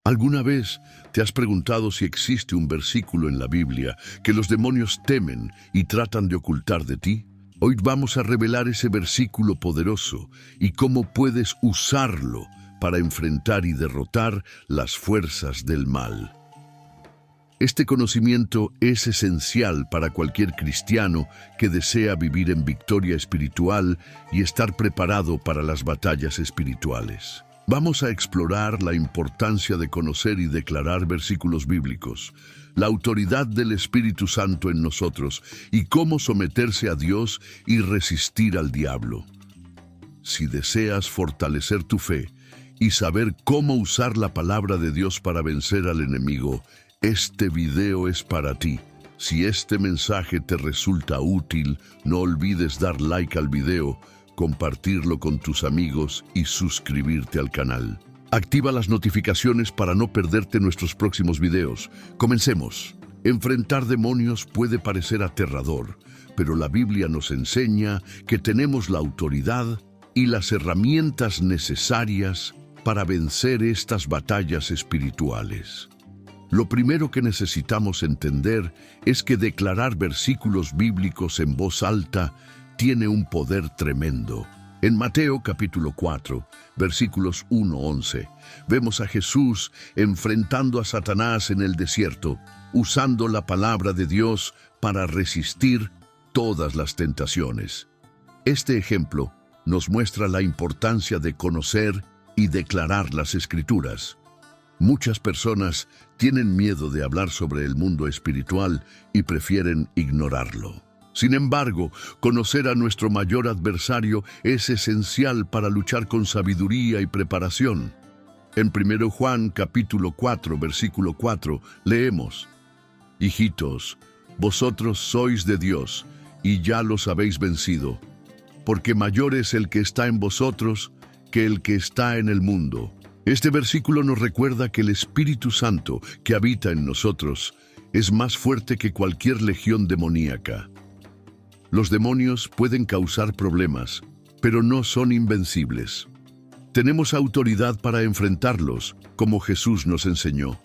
¿Alguna vez te has preguntado si existe un versículo en la Biblia que los demonios temen y tratan de ocultar de ti? Hoy vamos a revelar ese versículo poderoso y cómo puedes usarlo para enfrentar y derrotar las fuerzas del mal. Este conocimiento es esencial para cualquier cristiano que desea vivir en victoria espiritual y estar preparado para las batallas espirituales. Vamos a explorar la importancia de conocer y declarar versículos bíblicos, la autoridad del Espíritu Santo en nosotros y cómo someterse a Dios y resistir al diablo. Si deseas fortalecer tu fe y saber cómo usar la palabra de Dios para vencer al enemigo, este video es para ti. Si este mensaje te resulta útil, no olvides dar like al video, compartirlo con tus amigos y suscribirte al canal. Activa las notificaciones para no perderte nuestros próximos videos. Comencemos. Enfrentar demonios puede parecer aterrador, pero la Biblia nos enseña que tenemos la autoridad y las herramientas necesarias para vencer estas batallas espirituales. Lo primero que necesitamos entender es que declarar versículos bíblicos en voz alta tiene un poder tremendo. En Mateo capítulo 4, versículos 1-11, vemos a Jesús enfrentando a Satanás en el desierto, usando la palabra de Dios para resistir todas las tentaciones. Este ejemplo nos muestra la importancia de conocer y declarar las Escrituras. Muchas personas tienen miedo de hablar sobre el mundo espiritual y prefieren ignorarlo. Sin embargo, conocer a nuestro mayor adversario es esencial para luchar con sabiduría y preparación. En 1 Juan capítulo 4, versículo 4, leemos: Hijitos, vosotros sois de Dios, y ya los habéis vencido, porque mayor es el que está en vosotros que el que está en el mundo. Este versículo nos recuerda que el Espíritu Santo que habita en nosotros es más fuerte que cualquier legión demoníaca. Los demonios pueden causar problemas, pero no son invencibles. Tenemos autoridad para enfrentarlos, como Jesús nos enseñó.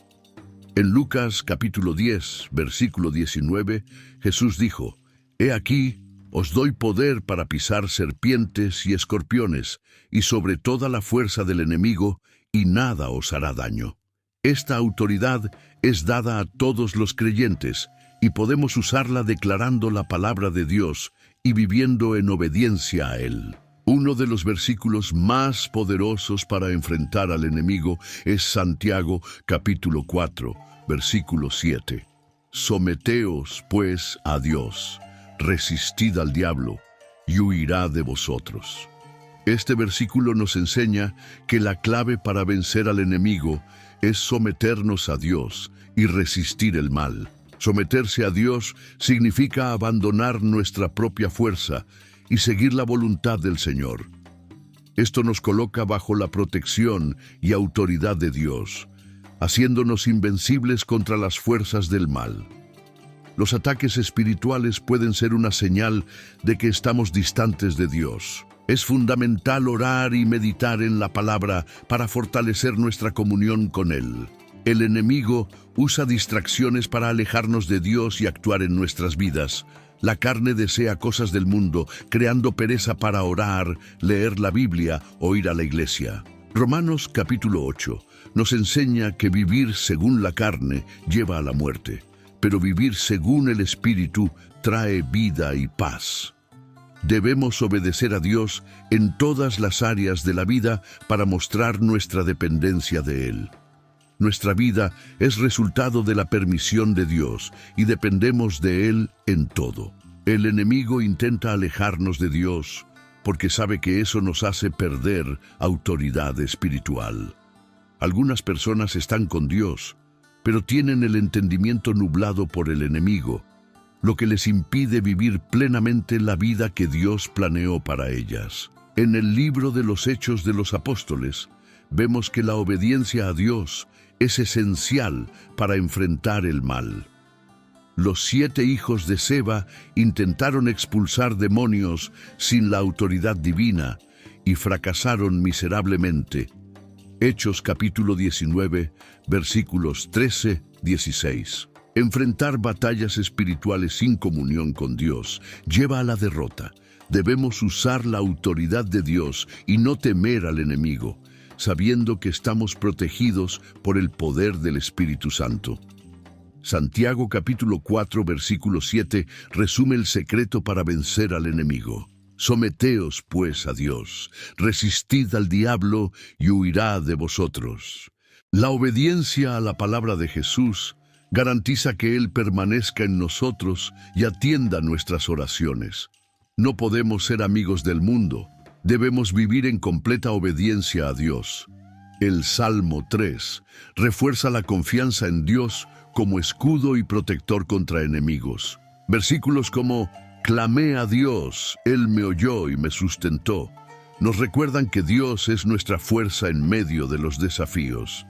En Lucas capítulo 10, versículo 19, Jesús dijo: He aquí, os doy poder para pisar serpientes y escorpiones, y sobre toda la fuerza del enemigo, y nada os hará daño. Esta autoridad es dada a todos los creyentes, y podemos usarla declarando la palabra de Dios y viviendo en obediencia a Él. Uno de los versículos más poderosos para enfrentar al enemigo es Santiago capítulo 4, versículo 7. Someteos, pues, a Dios, resistid al diablo, y huirá de vosotros. Este versículo nos enseña que la clave para vencer al enemigo es someternos a Dios y resistir el mal. Someterse a Dios significa abandonar nuestra propia fuerza y seguir la voluntad del Señor. Esto nos coloca bajo la protección y autoridad de Dios, haciéndonos invencibles contra las fuerzas del mal. Los ataques espirituales pueden ser una señal de que estamos distantes de Dios. Es fundamental orar y meditar en la palabra para fortalecer nuestra comunión con Él. El enemigo usa distracciones para alejarnos de Dios y actuar en nuestras vidas. La carne desea cosas del mundo, creando pereza para orar, leer la Biblia o ir a la iglesia. Romanos capítulo 8 nos enseña que vivir según la carne lleva a la muerte, pero vivir según el Espíritu trae vida y paz. Debemos obedecer a Dios en todas las áreas de la vida para mostrar nuestra dependencia de Él. Nuestra vida es resultado de la permisión de Dios y dependemos de Él en todo. El enemigo intenta alejarnos de Dios porque sabe que eso nos hace perder autoridad espiritual. Algunas personas están con Dios, pero tienen el entendimiento nublado por el enemigo, lo que les impide vivir plenamente la vida que Dios planeó para ellas. En el libro de los Hechos de los Apóstoles, vemos que la obediencia a Dios es esencial para enfrentar el mal. Los 7 hijos de Seba intentaron expulsar demonios sin la autoridad divina y fracasaron miserablemente. Hechos capítulo 19, versículos 13-16. Enfrentar batallas espirituales sin comunión con Dios lleva a la derrota. Debemos usar la autoridad de Dios y no temer al enemigo, sabiendo que estamos protegidos por el poder del Espíritu Santo. Santiago capítulo 4, versículo 7 resume el secreto para vencer al enemigo. Someteos, pues, a Dios, resistid al diablo y huirá de vosotros. La obediencia a la palabra de Jesús garantiza que Él permanezca en nosotros y atienda nuestras oraciones. No podemos ser amigos del mundo, debemos vivir en completa obediencia a Dios. El Salmo 3 refuerza la confianza en Dios como escudo y protector contra enemigos. Versículos como «Clamé a Dios, Él me oyó y me sustentó», nos recuerdan que Dios es nuestra fuerza en medio de los desafíos.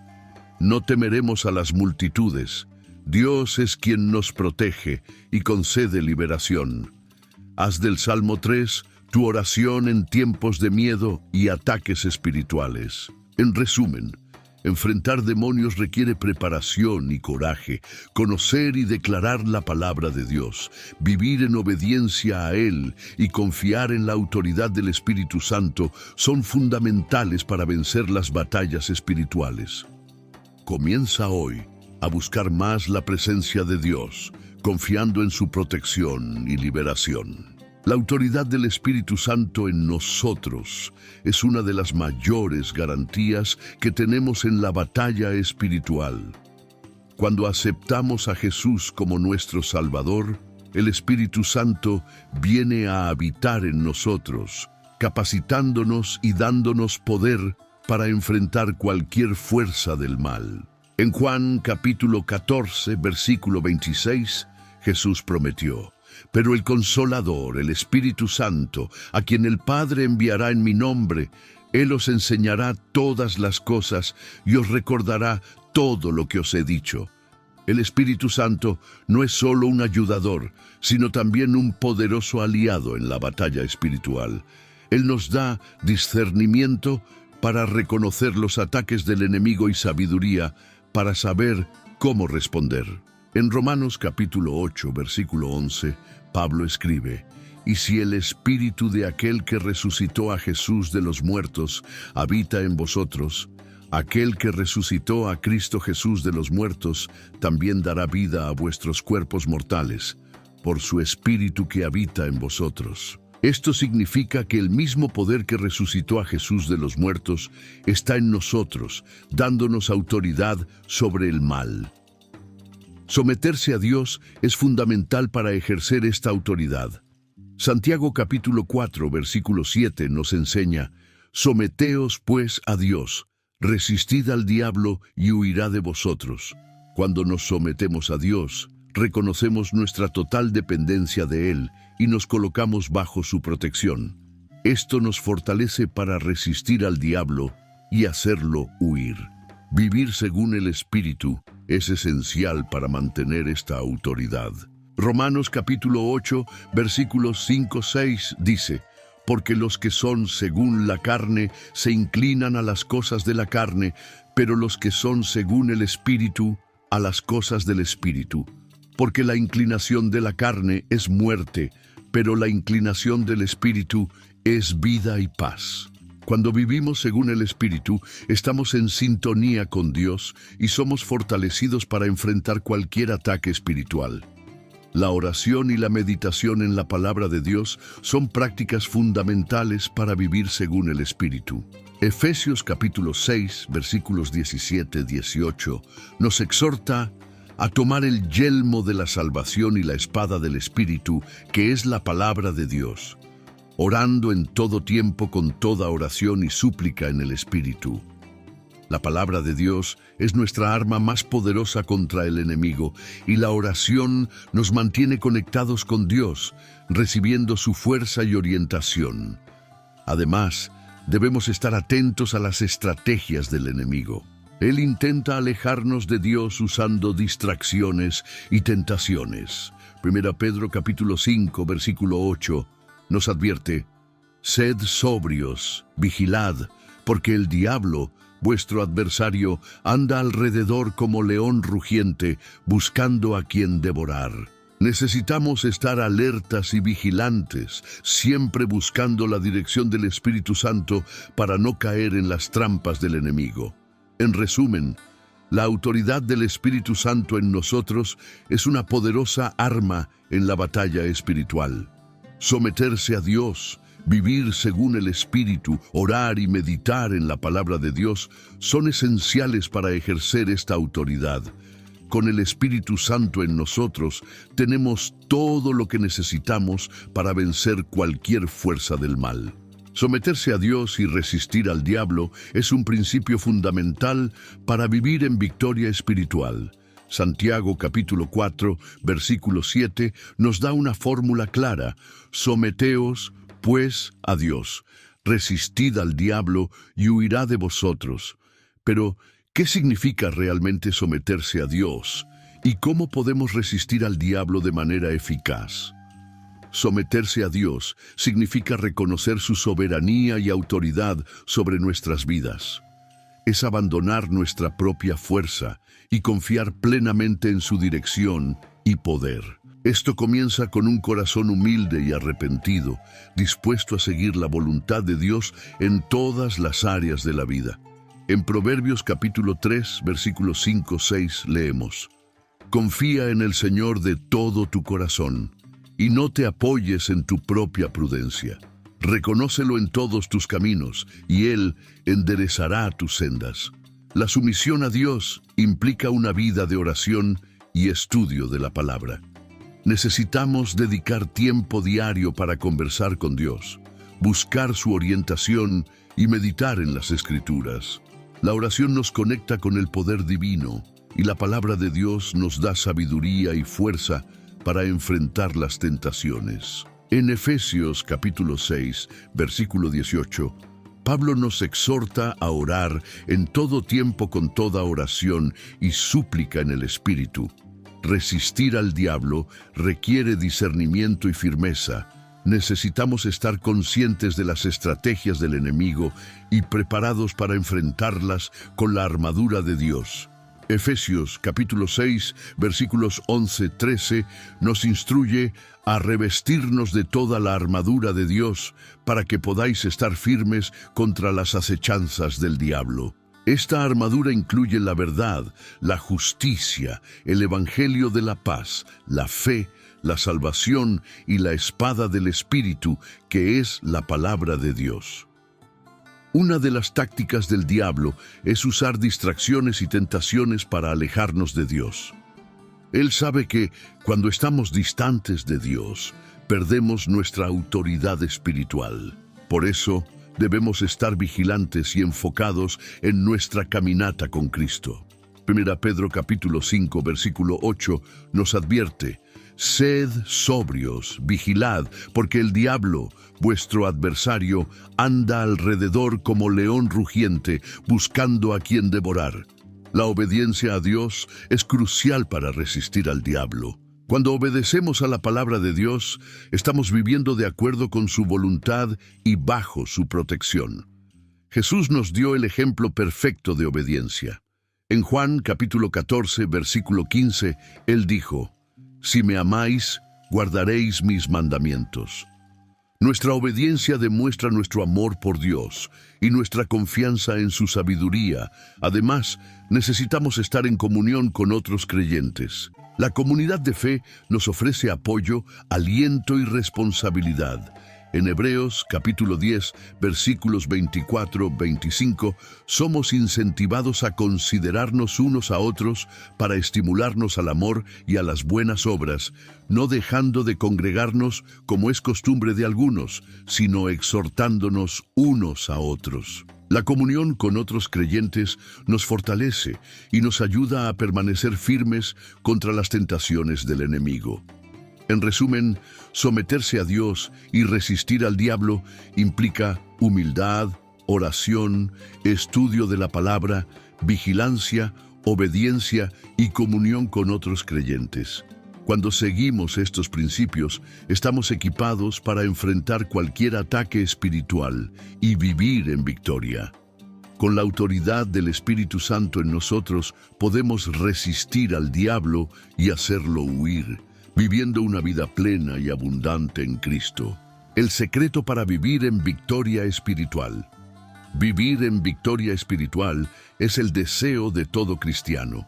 No temeremos a las multitudes. Dios es quien nos protege y concede liberación. Haz del Salmo 3 tu oración en tiempos de miedo y ataques espirituales. En resumen, enfrentar demonios requiere preparación y coraje, conocer y declarar la palabra de Dios, vivir en obediencia a Él y confiar en la autoridad del Espíritu Santo son fundamentales para vencer las batallas espirituales. Comienza hoy a buscar más la presencia de Dios, confiando en su protección y liberación. La autoridad del Espíritu Santo en nosotros es una de las mayores garantías que tenemos en la batalla espiritual. Cuando aceptamos a Jesús como nuestro Salvador, el Espíritu Santo viene a habitar en nosotros, capacitándonos y dándonos poder para enfrentar cualquier fuerza del mal. En Juan capítulo 14, versículo 26, Jesús prometió: «Pero el Consolador, el Espíritu Santo, a quien el Padre enviará en mi nombre, Él os enseñará todas las cosas y os recordará todo lo que os he dicho». El Espíritu Santo no es solo un ayudador, sino también un poderoso aliado en la batalla espiritual. Él nos da discernimiento para reconocer los ataques del enemigo y sabiduría para saber cómo responder. En Romanos capítulo 8, versículo 11, Pablo escribe: «Y si el Espíritu de aquel que resucitó a Jesús de los muertos habita en vosotros, aquel que resucitó a Cristo Jesús de los muertos también dará vida a vuestros cuerpos mortales, por su Espíritu que habita en vosotros». Esto significa que el mismo poder que resucitó a Jesús de los muertos está en nosotros, dándonos autoridad sobre el mal. Someterse a Dios es fundamental para ejercer esta autoridad. Santiago capítulo 4, versículo 7 nos enseña: «Someteos pues a Dios, resistid al diablo y huirá de vosotros». Cuando nos sometemos a Dios, reconocemos nuestra total dependencia de Él y nos colocamos bajo su protección. Esto nos fortalece para resistir al diablo y hacerlo huir. Vivir según el Espíritu es esencial para mantener esta autoridad. Romanos capítulo 8, versículos 5-6 dice: «Porque los que son según la carne se inclinan a las cosas de la carne, pero los que son según el Espíritu, a las cosas del Espíritu. Porque la inclinación de la carne es muerte, pero la inclinación del Espíritu es vida y paz». Cuando vivimos según el Espíritu, estamos en sintonía con Dios y somos fortalecidos para enfrentar cualquier ataque espiritual. La oración y la meditación en la palabra de Dios son prácticas fundamentales para vivir según el Espíritu. Efesios capítulo 6, versículos 17-18, nos exhorta a tomar el yelmo de la salvación y la espada del Espíritu, que es la palabra de Dios, orando en todo tiempo con toda oración y súplica en el Espíritu. La palabra de Dios es nuestra arma más poderosa contra el enemigo, y la oración nos mantiene conectados con Dios, recibiendo su fuerza y orientación. Además, debemos estar atentos a las estrategias del enemigo. Él intenta alejarnos de Dios usando distracciones y tentaciones. 1 Pedro capítulo 5, versículo 8, nos advierte: «Sed sobrios, vigilad, porque el diablo, vuestro adversario, anda alrededor como león rugiente, buscando a quien devorar. Necesitamos estar alertas y vigilantes, siempre buscando la dirección del Espíritu Santo para no caer en las trampas del enemigo. En resumen, la autoridad del Espíritu Santo en nosotros es una poderosa arma en la batalla espiritual. Someterse a Dios, vivir según el Espíritu, orar y meditar en la palabra de Dios son esenciales para ejercer esta autoridad. Con el Espíritu Santo en nosotros, tenemos todo lo que necesitamos para vencer cualquier fuerza del mal. Someterse a Dios y resistir al diablo es un principio fundamental para vivir en victoria espiritual. Santiago capítulo 4, versículo 7 nos da una fórmula clara: someteos, pues, a Dios, resistid al diablo y huirá de vosotros. Pero, ¿qué significa realmente someterse a Dios? ¿Y cómo podemos resistir al diablo de manera eficaz? Someterse a Dios significa reconocer su soberanía y autoridad sobre nuestras vidas. Es abandonar nuestra propia fuerza y confiar plenamente en su dirección y poder. Esto comienza con un corazón humilde y arrepentido, dispuesto a seguir la voluntad de Dios en todas las áreas de la vida. En Proverbios capítulo 3, versículos 5-6 leemos: Confía en el Señor de todo tu corazón, y no te apoyes en tu propia prudencia. Reconócelo en todos tus caminos, y Él enderezará tus sendas. La sumisión a Dios implica una vida de oración y estudio de la palabra. Necesitamos dedicar tiempo diario para conversar con Dios, buscar su orientación y meditar en las Escrituras. La oración nos conecta con el poder divino, y la palabra de Dios nos da sabiduría y fuerza para enfrentar las tentaciones. En Efesios capítulo 6, versículo 18, Pablo nos exhorta a orar en todo tiempo con toda oración y súplica en el Espíritu. Resistir al diablo requiere discernimiento y firmeza. Necesitamos estar conscientes de las estrategias del enemigo y preparados para enfrentarlas con la armadura de Dios. Efesios capítulo 6, versículos 11-13 nos instruye a revestirnos de toda la armadura de Dios para que podáis estar firmes contra las acechanzas del diablo. Esta armadura incluye la verdad, la justicia, el evangelio de la paz, la fe, la salvación y la espada del Espíritu, que es la palabra de Dios. Una de las tácticas del diablo es usar distracciones y tentaciones para alejarnos de Dios. Él sabe que, cuando estamos distantes de Dios, perdemos nuestra autoridad espiritual. Por eso, debemos estar vigilantes y enfocados en nuestra caminata con Cristo. 1 Pedro capítulo 5, versículo 8 nos advierte: Sed sobrios, vigilad, porque el diablo, vuestro adversario, anda alrededor como león rugiente, buscando a quien devorar. La obediencia a Dios es crucial para resistir al diablo. Cuando obedecemos a la palabra de Dios, estamos viviendo de acuerdo con su voluntad y bajo su protección. Jesús nos dio el ejemplo perfecto de obediencia. En Juan capítulo 14, versículo 15, Él dijo: Si me amáis, guardaréis mis mandamientos. Nuestra obediencia demuestra nuestro amor por Dios y nuestra confianza en su sabiduría. Además, necesitamos estar en comunión con otros creyentes. La comunidad de fe nos ofrece apoyo, aliento y responsabilidad. En Hebreos capítulo 10, versículos 24-25, somos incentivados a considerarnos unos a otros para estimularnos al amor y a las buenas obras, no dejando de congregarnos como es costumbre de algunos, sino exhortándonos unos a otros. La comunión con otros creyentes nos fortalece y nos ayuda a permanecer firmes contra las tentaciones del enemigo. En resumen, someterse a Dios y resistir al diablo implica humildad, oración, estudio de la palabra, vigilancia, obediencia y comunión con otros creyentes. Cuando seguimos estos principios, estamos equipados para enfrentar cualquier ataque espiritual y vivir en victoria. Con la autoridad del Espíritu Santo en nosotros podemos resistir al diablo y hacerlo huir, viviendo una vida plena y abundante en Cristo. El secreto para vivir en victoria espiritual. Vivir en victoria espiritual es el deseo de todo cristiano.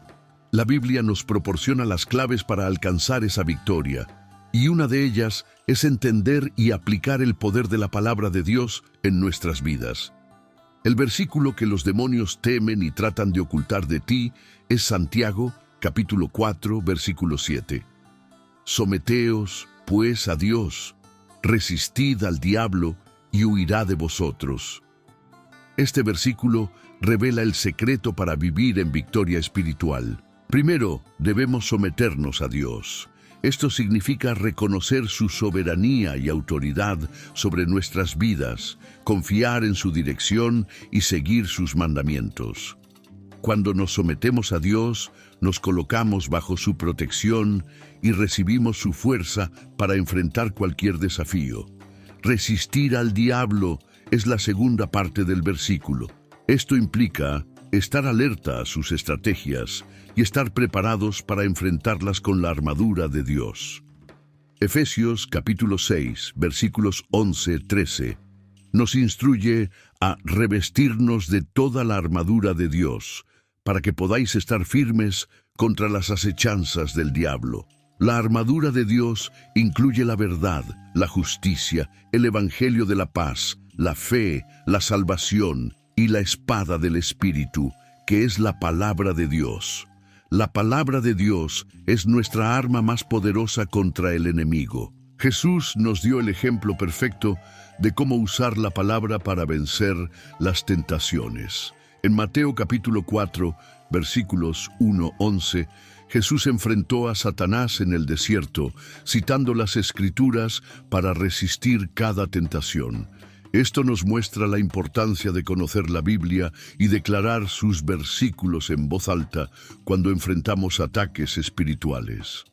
La Biblia nos proporciona las claves para alcanzar esa victoria, y una de ellas es entender y aplicar el poder de la palabra de Dios en nuestras vidas. El versículo que los demonios temen y tratan de ocultar de ti es Santiago, capítulo 4, versículo 7. Someteos, pues, a Dios, resistid al diablo y huirá de vosotros. Este versículo revela el secreto para vivir en victoria espiritual. Primero, debemos someternos a Dios. Esto significa reconocer su soberanía y autoridad sobre nuestras vidas, confiar en su dirección y seguir sus mandamientos. Cuando nos sometemos a Dios, nos colocamos bajo su protección y recibimos su fuerza para enfrentar cualquier desafío. Resistir al diablo es la segunda parte del versículo. Esto implica estar alerta a sus estrategias y estar preparados para enfrentarlas con la armadura de Dios. Efesios capítulo 6, versículos 11-13, nos instruye a revestirnos de toda la armadura de Dios, para que podáis estar firmes contra las acechanzas del diablo. La armadura de Dios incluye la verdad, la justicia, el evangelio de la paz, la fe, la salvación y la espada del Espíritu, que es la palabra de Dios. La palabra de Dios es nuestra arma más poderosa contra el enemigo. Jesús nos dio el ejemplo perfecto de cómo usar la palabra para vencer las tentaciones. En Mateo capítulo 4, versículos 1-11, Jesús enfrentó a Satanás en el desierto, citando las Escrituras para resistir cada tentación. Esto nos muestra la importancia de conocer la Biblia y declarar sus versículos en voz alta cuando enfrentamos ataques espirituales.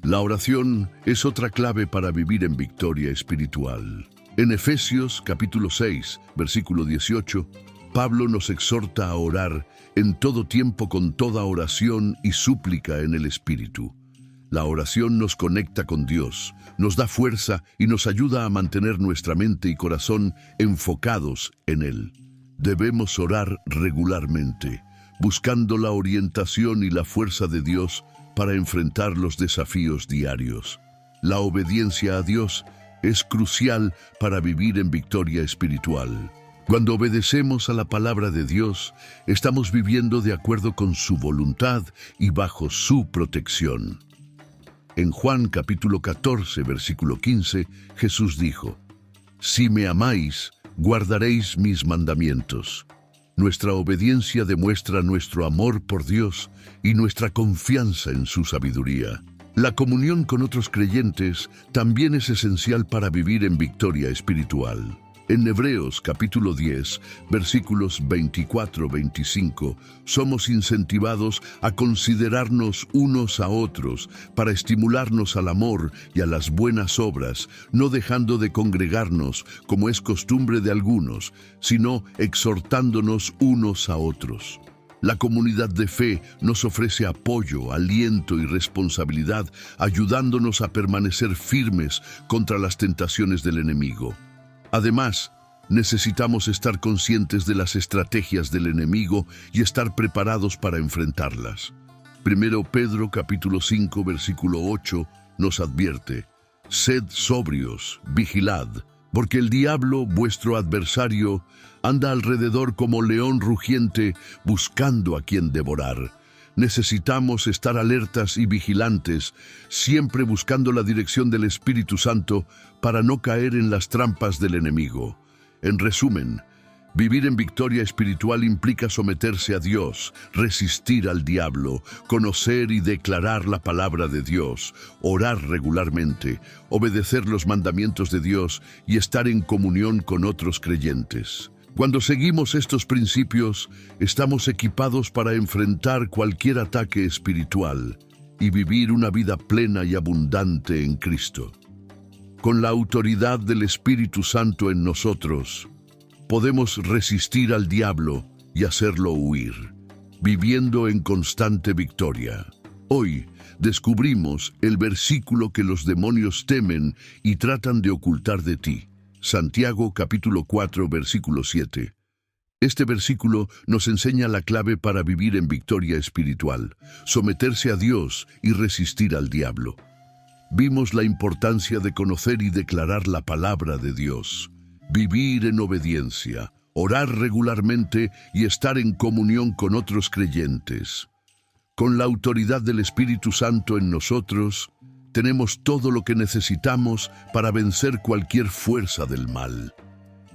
La oración es otra clave para vivir en victoria espiritual. En Efesios capítulo 6, versículo 18, Pablo nos exhorta a orar en todo tiempo con toda oración y súplica en el Espíritu. La oración nos conecta con Dios, nos da fuerza y nos ayuda a mantener nuestra mente y corazón enfocados en Él. Debemos orar regularmente, buscando la orientación y la fuerza de Dios para enfrentar los desafíos diarios. La obediencia a Dios es crucial para vivir en victoria espiritual. Cuando obedecemos a la palabra de Dios, estamos viviendo de acuerdo con su voluntad y bajo su protección. En Juan capítulo 14, versículo 15, Jesús dijo: «Si me amáis, guardaréis mis mandamientos». Nuestra obediencia demuestra nuestro amor por Dios y nuestra confianza en su sabiduría. La comunión con otros creyentes también es esencial para vivir en victoria espiritual. En Hebreos capítulo 10, versículos 24-25, somos incentivados a considerarnos unos a otros para estimularnos al amor y a las buenas obras, no dejando de congregarnos como es costumbre de algunos, sino exhortándonos unos a otros. La comunidad de fe nos ofrece apoyo, aliento y responsabilidad, ayudándonos a permanecer firmes contra las tentaciones del enemigo. Además, necesitamos estar conscientes de las estrategias del enemigo y estar preparados para enfrentarlas. Primero Pedro capítulo 5 versículo 8 nos advierte: «Sed sobrios, vigilad, porque el diablo, vuestro adversario, anda alrededor como león rugiente buscando a quien devorar». Necesitamos estar alertas y vigilantes, siempre buscando la dirección del Espíritu Santo para no caer en las trampas del enemigo. En resumen, vivir en victoria espiritual implica someterse a Dios, resistir al diablo, conocer y declarar la palabra de Dios, orar regularmente, obedecer los mandamientos de Dios y estar en comunión con otros creyentes. Cuando seguimos estos principios, estamos equipados para enfrentar cualquier ataque espiritual y vivir una vida plena y abundante en Cristo. Con la autoridad del Espíritu Santo en nosotros, podemos resistir al diablo y hacerlo huir, viviendo en constante victoria. Hoy descubrimos el versículo que los demonios temen y tratan de ocultar de ti. Santiago capítulo 4, versículo 7. Este versículo nos enseña la clave para vivir en victoria espiritual, someterse a Dios y resistir al diablo. Vimos la importancia de conocer y declarar la palabra de Dios, vivir en obediencia, orar regularmente y estar en comunión con otros creyentes. Con la autoridad del Espíritu Santo en nosotros, tenemos todo lo que necesitamos para vencer cualquier fuerza del mal.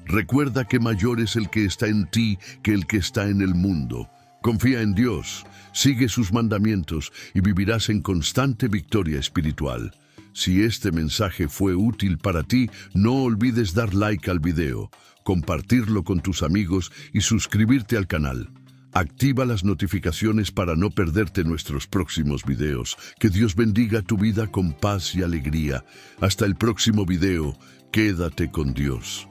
Recuerda que mayor es el que está en ti que el que está en el mundo. Confía en Dios, sigue sus mandamientos y vivirás en constante victoria espiritual. Si este mensaje fue útil para ti, no olvides dar like al video, compartirlo con tus amigos y suscribirte al canal. Activa las notificaciones para no perderte nuestros próximos videos. Que Dios bendiga tu vida con paz y alegría. Hasta el próximo video. Quédate con Dios.